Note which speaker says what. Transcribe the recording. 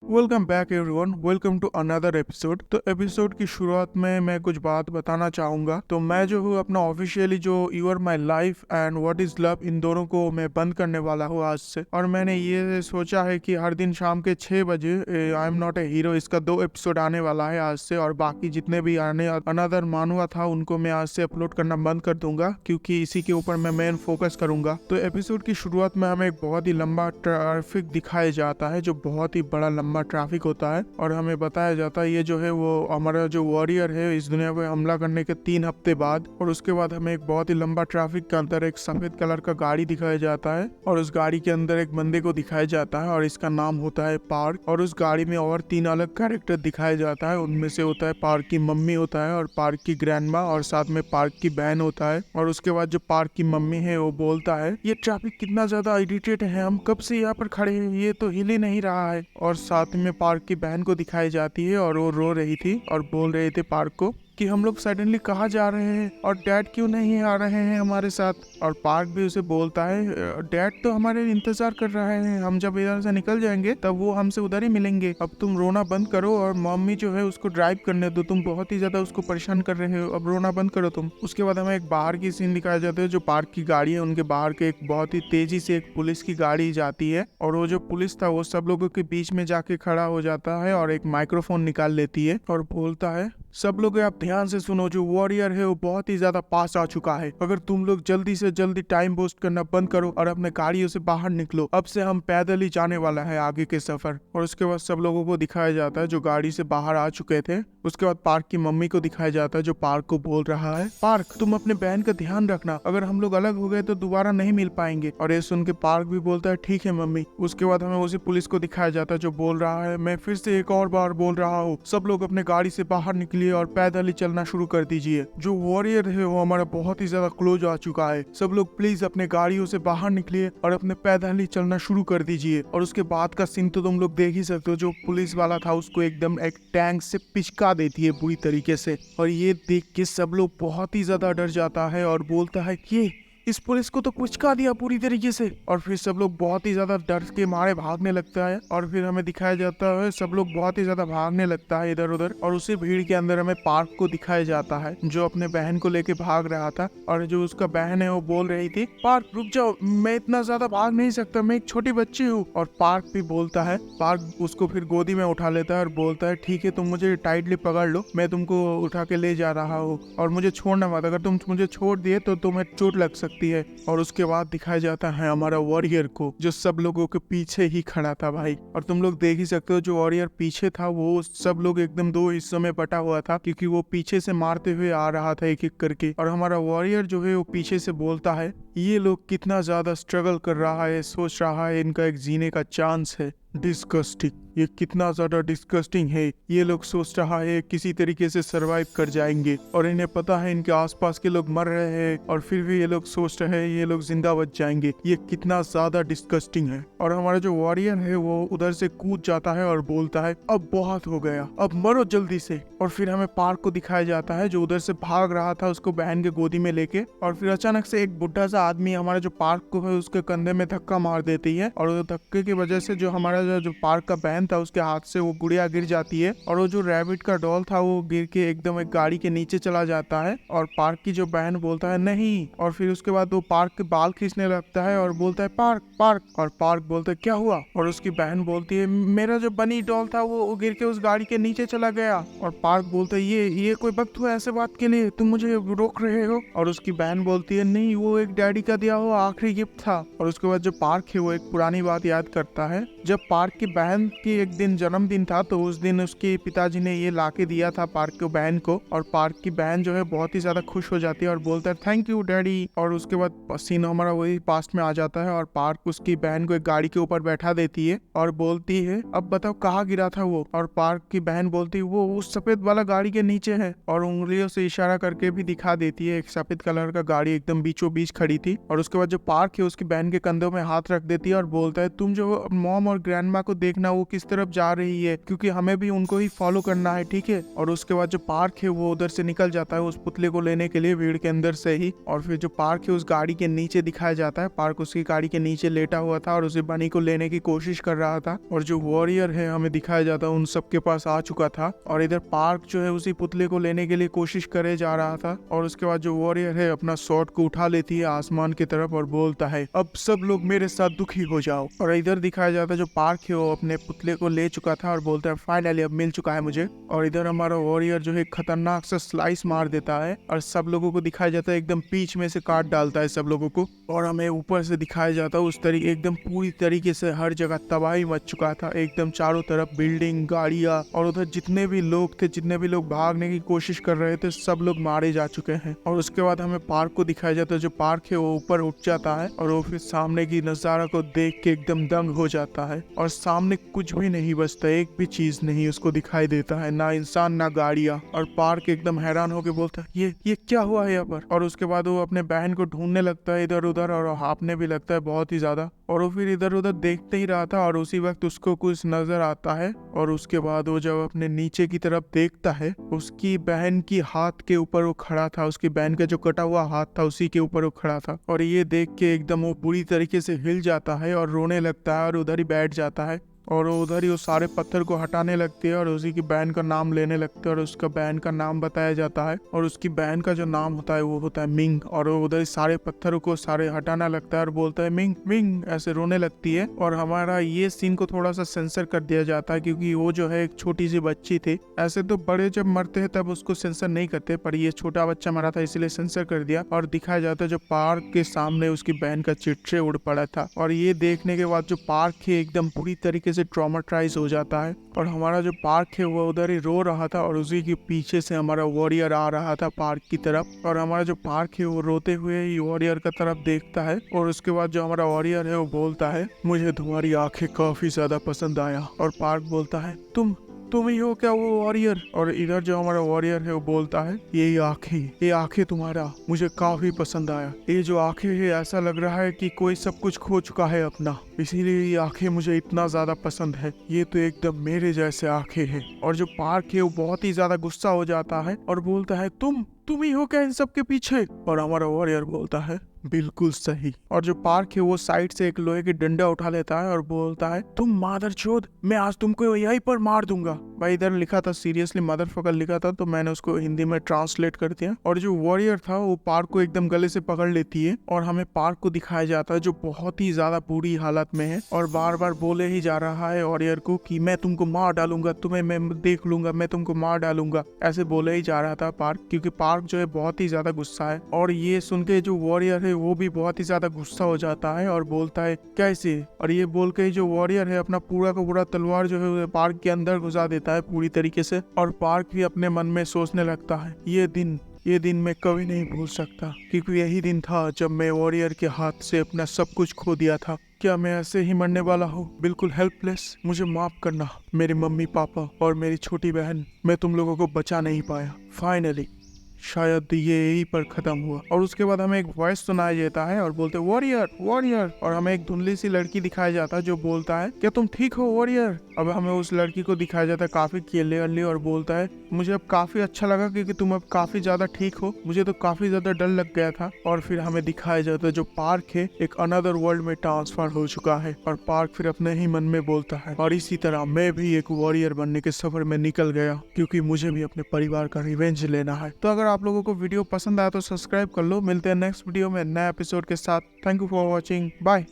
Speaker 1: Welcome back everyone, welcome to another episode. तो episode की शुरुआत में मैं कुछ बात बताना चाहूंगा। तो मैं जो हूँ अपना ऑफिशियली जो you are my life and what is love, इन दोनों को मैं बंद करने वाला हूँ आज से। और मैंने ये सोचा है कि हर दिन शाम के 6 बजे I am not a hero, इसका 2 एपिसोड आने वाला है आज से। और बाकी जितने भी आने अनदर मानुआ था उनको मैं आज से अपलोड करना बंद कर दूंगा, क्योंकि इसी के ऊपर मैं मेन फोकस करूंगा। तो एपिसोड की शुरुआत में हमें एक बहुत ही लंबा ट्रैफिक दिखाया जाता है, जो बहुत ही बड़ा लंबा ट्रैफिक होता है। और हमें बताया जाता है ये जो है वो हमारा जो वॉरियर है इस दुनिया पे हमला करने के 3 हफ्ते बाद। और उसके बाद हमें एक बहुत ही लंबा ट्रैफिक के अंदर एक सफेद कलर का गाड़ी दिखाया जाता है, और उस गाड़ी के अंदर एक बंदे को दिखाया जाता है, और इसका नाम होता है पार्क। और उस गाड़ी में और 3 अलग कैरेक्टर दिखाया जाता है। उनमें से होता है पार्क की मम्मी होता है, और पार्क की ग्रैंडमा, और साथ में पार्क की बहन होता है। और उसके बाद जो पार्क की मम्मी है वो बोलता है ये ट्रैफिक कितना ज्यादा इरिटेट है, हम कब से यहाँ पर खड़े हैं, ये तो हिल ही नहीं रहा है। और साथ में पार्क की बहन को दिखाई जाती है, और वो रो रही थी और बोल रहे थे पार्क को कि हम लोग सडनली कहाँ जा रहे हैं और डैड क्यों नहीं आ रहे हैं हमारे साथ। और पार्क भी उसे बोलता है डैड तो हमारे इंतजार कर रहे हैं, हम जब इधर से निकल जाएंगे तब वो हमसे उधर ही मिलेंगे, अब तुम रोना बंद करो और मम्मी जो है उसको ड्राइव करने दो, तुम बहुत ही ज्यादा उसको परेशान कर रहे हो, अब रोना बंद करो तुम। उसके बाद हमें एक बाहर की सीन दिखाया जाता है, जो पार्क की गाड़ी है उनके बाहर के एक बहुत ही तेजी से एक पुलिस की गाड़ी जाती है। और वो जो पुलिस था वो सब लोगों के बीच में जाके खड़ा हो जाता है और एक माइक्रोफोन निकाल लेती है और बोलता है सब लोग आप ध्यान से सुनो, जो वॉरियर है वो बहुत ही ज्यादा पास आ चुका है, अगर तुम लोग जल्दी से जल्दी टाइम वेस्ट करना बंद करो और अपने गाड़ियों से बाहर निकलो, अब से हम पैदल ही जाने वाला है आगे के सफर। और उसके बाद सब लोगों को दिखाया जाता है जो गाड़ी से बाहर आ चुके थे। उसके बाद पार्क की मम्मी को दिखाया जाता है, जो पार्क को बोल रहा है पार्क तुम अपने बहन का ध्यान रखना, अगर हम लोग अलग हो गए तो दोबारा नहीं मिल पाएंगे। और ये सुन के पार्क भी बोलता है ठीक है मम्मी। उसके बाद हमें उसी पुलिस को दिखाया जाता है जो बोल रहा है मैं फिर से एक और बार बोल रहा हूँ, सब लोग अपने गाड़ी से बाहर निकलिए और पैदल ही चलना शुरू कर दीजिए, जो वॉरियर है वो हमारा बहुत ही ज्यादा क्लोज आ चुका है, सब लोग प्लीज अपने गाड़ियों से बाहर निकलिए और अपने पैदल ही चलना शुरू कर दीजिए। और उसके बाद का सीन तो तुम लोग देख ही सकते हो, जो पुलिस वाला था उसको एकदम एक टैंक से पिचका देती है बुरी तरीके से। और ये देख के सब लोग बहुत ही ज्यादा डर जाता है और बोलता है ये इस पुलिस को तो पुचका दिया पूरी तरीके से। और फिर सब लोग बहुत ही ज्यादा डर के मारे भागने लगता है। और फिर हमें दिखाया जाता है सब लोग बहुत ही ज्यादा भागने लगता है इधर उधर। और उसी भीड़ के अंदर हमें पार्क को दिखाया जाता है जो अपने बहन को लेके भाग रहा था। और जो उसका बहन है वो बोल रही थी पार्क रुक जाओ, मैं इतना ज्यादा भाग नहीं सकता, मैं एक छोटी बच्ची हूँ। और पार्क भी बोलता है, पार्क उसको फिर गोदी में उठा लेता है और बोलता है ठीक है तुम मुझे टाइटली पकड़ लो, मैं तुमको उठा के ले जा रहा हूँ और मुझे छोड़ना मत, अगर तुम मुझे छोड़ दिए तो तुम्हें चोट लग सकती है। और उसके बाद दिखाया जाता है हमारा वॉरियर को, जो सब लोगों के पीछे ही खड़ा था भाई। और तुम लोग देख ही सकते हो जो वॉरियर पीछे था वो सब लोग एकदम 2 हिस्सों में बटा हुआ था, क्योंकि वो पीछे से मारते हुए आ रहा था एक एक करके। और हमारा वॉरियर जो है वो पीछे से बोलता है ये लोग कितना ज्यादा स्ट्रगल कर रहा है, सोच रहा है इनका एक जीने का चांस है, डिस्गस्टिंग, ये कितना ज्यादा डिस्गस्टिंग है, ये लोग सोच रहा है किसी तरीके से सरवाइव कर जाएंगे और इन्हें पता है इनके आसपास के लोग मर रहे हैं और फिर भी ये लोग सोच रहे हैं ये लोग जिंदा बच जाएंगे, ये कितना ज्यादा डिस्गस्टिंग है। और हमारा जो वॉरियर है वो उधर से कूद जाता है और बोलता है अब बहुत हो गया, अब मरो जल्दी से। और फिर हमें पार्क को दिखाया जाता है जो उधर से भाग रहा था उसको बहन के गोदी में लेके। और फिर अचानक से एक बुढ़ा सा आदमी हमारा जो पार्क को है उसके कंधे में धक्का मार देती है। और धक्के की वजह से जो हमारा जो पार्क का बहन था उसके हाथ से वो गुड़िया गिर जाती है। और वो जो रैबिट का डॉल था वो गिर के एकदम एक गाड़ी के नीचे चला जाता है। और पार्क की जो बहन बोलता है नहीं। और फिर उसके बाद वो पार्क के बाल खींचने लगता है और बोलता है पार्क पार्क। और पार्क बोलता है क्या हुआ। और उसकी बहन बोलती है मेरा जो बनी डॉल था वो गिर के उस गाड़ी के नीचे चला गया। और पार्क बोलता है ये कोई वक्त हुआ ऐसे बात के लिए, तुम मुझे रोक रहे हो। और उसकी बहन बोलती है नहीं वो एक डैडी का दिया हुआ आखिरी गिफ्ट था। और उसके बाद जो पार्क है वो एक पुरानी बात याद करता है, जब पार्क की बहन की एक दिन जन्मदिन था तो उस दिन उसके पिताजी ने ये लाके दिया था पार्क की बहन को। और पार्क की बहन जो है बहुत ही ज्यादा खुश हो जाती है और बोलता है थैंक यू डैडी। और उसके बाद सीन हमारा वही पास्ट में आ जाता है और पार्क उसकी बहन को एक गाड़ी के ऊपर बैठा देती है और बोलती है अब बताओ कहाँ गिरा था वो। और पार्क की बहन बोलती है वो उस सफेद वाला गाड़ी के नीचे है। और उंगलियों से इशारा करके भी दिखा देती है, एक सफेद कलर का गाड़ी एकदम बीचों बीच खड़ी थी। और उसके बाद जो पार्क है उसकी बहन के कंधों में हाथ रख देती है और बोलता है तुम जो मॉम और ग्रैंडमा को देखना वो किस तरफ जा रही है, क्योंकि हमें भी उनको ही फॉलो करना है, ठीक है। और उसके बाद जो पार्क है वो उधर से निकल जाता है उस पुतले को लेने के लिए भीड़ के अंदर से ही। और फिर जो पार्क है उस गाड़ी के नीचे दिखाया जाता है। पार्क उसकी गाड़ी के नीचे लेटा हुआ था और उसे बनी को लेने की कोशिश कर रहा था। और जो वॉरियर है हमें दिखाया जाता है उन सबके पास आ चुका था। और इधर पार्क जो है उसी पुतले को लेने के लिए कोशिश करे जा रहा था। और उसके बाद जो वॉरियर है अपना स्वॉर्ड को उठा लेती है आसमान की तरफ और बोलता है अब सब लोग मेरे साथ दुखी हो जाओ। और इधर दिखाया जाता है जो पार्क है वो अपने पुतले को ले चुका था और बोलता है फाइनली अब मिल चुका है मुझे। और इधर हमारा वॉरियर जो है खतरनाक सा स्लाइस मार देता है और सब लोगों को दिखाया जाता है एकदम बीच में से काट डालता है सब लोगों को। और हमें ऊपर से दिखाया जाता है उस तरीके एकदम पूरी तरीके से हर जगह तबाही मच चुका था। एकदम चारों तरफ बिल्डिंग, गाड़ियां और उधर जितने भी लोग थे, जितने भी लोग भागने की कोशिश कर रहे थे, सब लोग मारे जा चुके हैं। और उसके बाद हमें पार्क को दिखाया जाता है। जो पार्क है वो ऊपर उठ जाता है और वो फिर सामने की नजारा को देख के एकदम दंग हो जाता है। और सामने कुछ भी नहीं बचता, एक भी चीज नहीं उसको दिखाई देता है, ना इंसान ना गाड़ियां। और पार्क एकदम हैरान होके बोलता है ये क्या हुआ है यहाँ पर। और उसके बाद वो अपने बहन को ढूंढने लगता है इधर उधर और हांफने भी लगता है बहुत ही ज्यादा। और वो फिर इधर उधर देखते ही रहा था और उसी वक्त उसको कुछ नजर आता है। और उसके बाद वो जब अपने नीचे की तरफ देखता है उसकी बहन की हाथ के ऊपर वो खड़ा था, उसकी बहन का जो कटा हुआ हाथ था उसी के ऊपर वो खड़ा था। और ये देख के एकदम वो बुरी तरीके से हिल जाता है और रोने लगता है और उधर ही बैठ जाता है। और वो उधर ही वो सारे पत्थर को हटाने लगते हैं और उसी की बहन का नाम लेने लगते हैं और उसका बहन का नाम बताया जाता है। और उसकी बहन का जो नाम होता है वो होता है मिंग। और वो उधर सारे पत्थरों को सारे हटाना लगता है और बोलता है मिंग मिंग, ऐसे रोने लगती है। और हमारा ये सीन को थोड़ा सा सेंसर कर दिया जाता है क्योंकि वो जो है एक छोटी सी बच्ची थी। ऐसे तो बड़े जब मरते हैं तब उसको सेंसर नहीं करते, पर ये छोटा बच्चा मरा था इसलिए सेंसर कर दिया। और दिखाया जाता है जो पार्क के सामने उसकी बहन का चिट्ठे उड़ पड़ा था। और ये देखने के बाद जो पार्क है एकदम पूरी तरीके से ट्रॉमाटाइज हो जाता है। और हमारा जो पार्क है वो उधर ही रो रहा था और उसी के पीछे से हमारा वॉरियर आ रहा था पार्क की तरफ। और हमारा जो पार्क है वो रोते हुए ही वॉरियर की तरफ देखता है। और उसके बाद जो हमारा वॉरियर है वो बोलता है मुझे तुम्हारी आंखें काफी ज्यादा पसंद आया। और पार्क बोलता है तुम ही हो क्या वो वॉरियर। और इधर जो हमारा वॉरियर है वो बोलता है ये आंखें तुम्हारा मुझे काफी पसंद आया। ये जो आंखें है ऐसा लग रहा है कि कोई सब कुछ खो चुका है अपना, इसीलिए ये आंखें मुझे इतना ज्यादा पसंद है। ये तो एकदम मेरे जैसे आंखें हैं। और जो पार्क है वो बहुत ही ज्यादा गुस्सा हो जाता है और बोलता है तुम ही हो क्या इन सब के पीछे। और हमारा वॉरियर बोलता है बिल्कुल सही। और जो पार्क है वो साइड से एक लोहे की डंडा उठा लेता है और बोलता है तुम मादरचोद, मैं आज तुमको यहीं पर मार दूंगा। भाई इधर लिखा था सीरियसली मदरफकर लिखा था तो मैंने उसको हिंदी में ट्रांसलेट कर दिया। और जो वॉरियर था वो पार्क को एकदम गले से पकड़ लेती है और हमें पार्क को दिखाया जाता है जो बहुत ही ज्यादा बुरी हालत में है और बार बार बोले ही जा रहा है वॉरियर को कि मैं तुमको मार डालूंगा, तुम्हें मैं देख लूंगा, मैं तुमको मार डालूंगा, ऐसे बोले ही जा रहा था पार्क। क्योंकि पार्क जो है बहुत ही ज्यादा गुस्सा है। और ये सुन के जो वॉरियर है वो भी बहुत ही ज्यादा गुस्सा हो जाता है और बोलता है कैसे। और ये बोल के जो वॉरियर है अपना पूरा का पूरा तलवार जो है पार्क के अंदर घुसा देता है पूरी तरीके से। और पार्क भी अपने मन में सोचने लगता है ये दिन मैं कभी नहीं भूल सकता, क्योंकि यही दिन था जब मैं वॉरियर के हाथ से अपना सब कुछ खो दिया था। क्या मैं ऐसे ही मरने वाला हूँ, बिल्कुल हेल्पलेस। मुझे माफ करना मेरे मम्मी पापा और मेरी छोटी बहन, मैं तुम लोगों को बचा नहीं पाया। फाइनली शायद ये यहीं पर खत्म हुआ। और उसके बाद हमें एक वॉइस सुनाया जाता है और बोलते वॉरियर वॉरियर। और हमें एक धुंधली सी लड़की दिखाया जाता है जो बोलता है क्या तुम ठीक हो वॉरियर। अब हमें उस लड़की को दिखाया जाता है काफी क्लियरली और बोलता है मुझे अब काफी अच्छा लगा क्योंकि तुम अब काफी ज्यादा ठीक हो, मुझे तो काफी ज्यादा डर लग गया था। और फिर हमें दिखाया जाता है जो पार्क है एक अनदर वर्ल्ड में ट्रांसफर हो चुका है। और पार्क फिर अपने ही मन में बोलता है और इसी तरह मैं भी एक वॉरियर बनने के सफर में निकल गया क्योंकि मुझे भी अपने परिवार का रिवेंज लेना है। तो अगर आप लोगों को वीडियो पसंद आया तो सब्सक्राइब कर लो। मिलते हैं नेक्स्ट वीडियो में नए एपिसोड के साथ। Thank you for watching, bye.